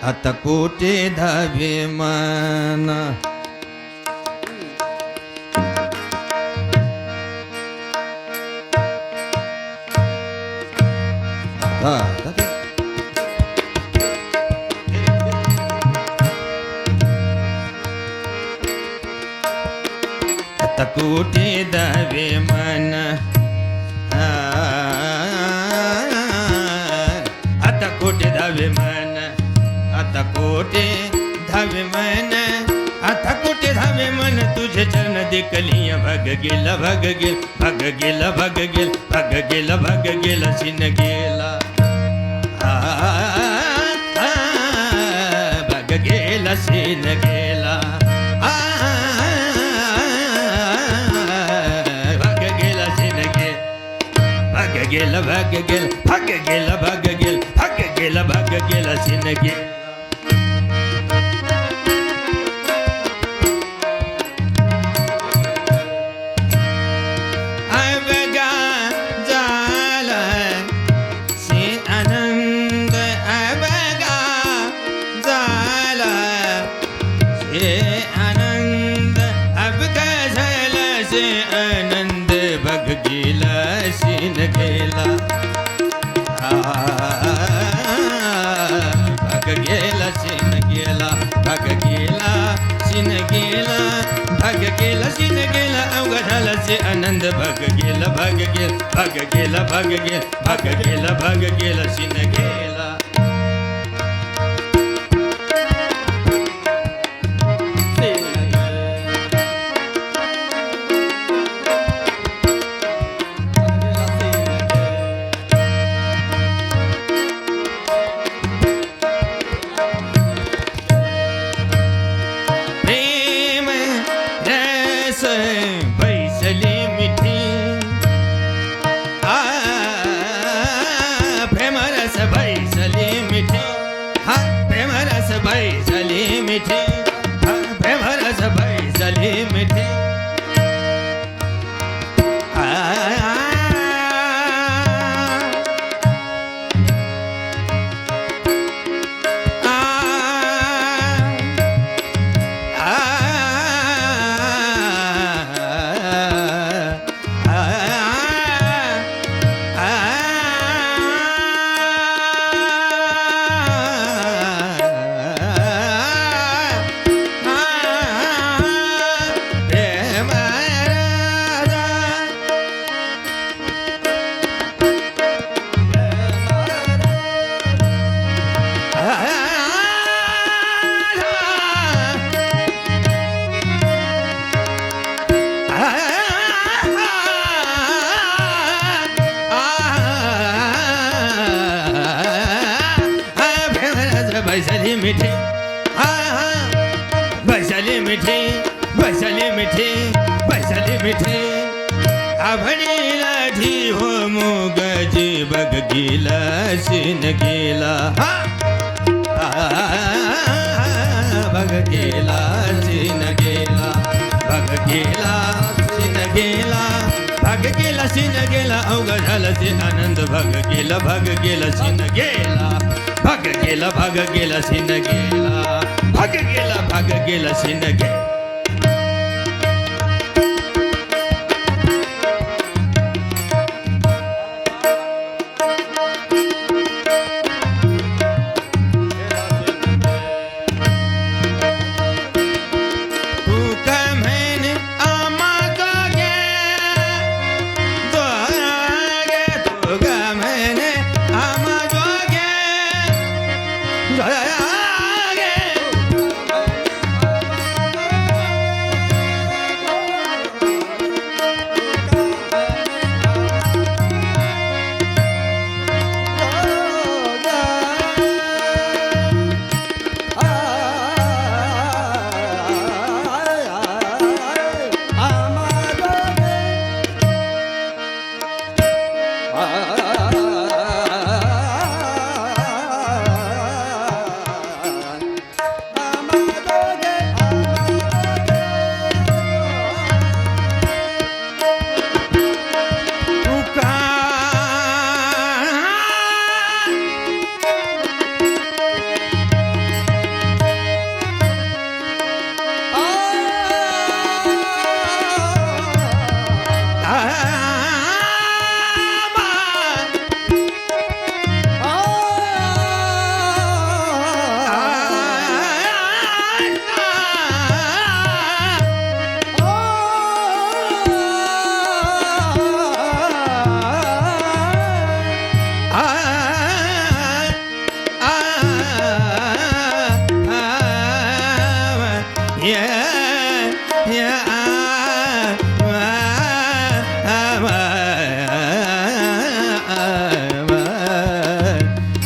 आता कोटे धावे मन आता कोटे धावे मन आता कोटे धावे मन आता कोटे धावे मन आता कोटे धावे मन तुझे चरण देखलिया भग गेला भग गेल भग गेला भग गेल भग गेला भग गेला सिन गेला भग गेला सिन गेला भग गेला सिन गेल भग गेला भग गेल भग गेला भग गेल भग गेला भग गेला सिन गेल आनंद अब झाला से आनंद भग गेला सिन गेला भग गेला सिन गेला भग गेला सिन गेला भग गेला सिन गेला अवघ झाला से आनंद भग गेला भग गेल भग गेला भग गेल भग गेला भग गेला सिन गेला बैसली मिठी प्रेमरस बैसली मिठी हा प्रेमरस बैसली मिठी प्रेमरस बैसली मिठी बैसली मिठी बैसली मिठी बैसली मिठी बैसली मिठी आभणी लाठी हो मुगजी बग गेला सिन गेला बग गेला सिन गेला बग गेला सिन गेला भग गेला सिन गेला अवघ झाला से आनंद भग गेला सिन गेला भग गेला भग गेला सिन गेला भग गेला सिन गेला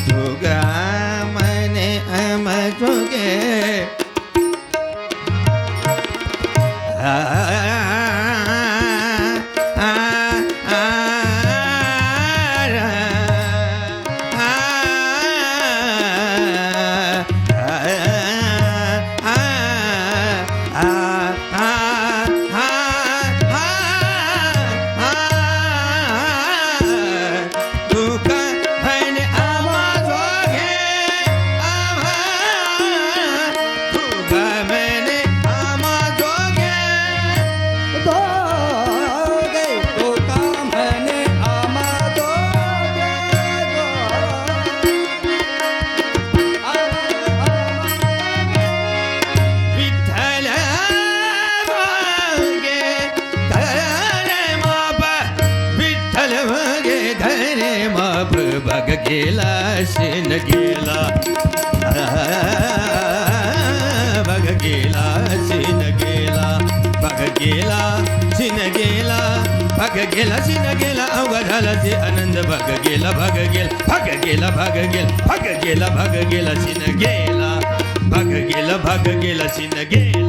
तुगा मने अमजुगे भग गेला शिन गेला भग गेला शिन गेला भग गेला शिन गेला भग गेला शिन गेला अवघा झाला ते आनंद भग गेला भग गेला भग गेला भग गेला भग गेला भग गेला शिन गेला भग गेला भग गेला शिन गेला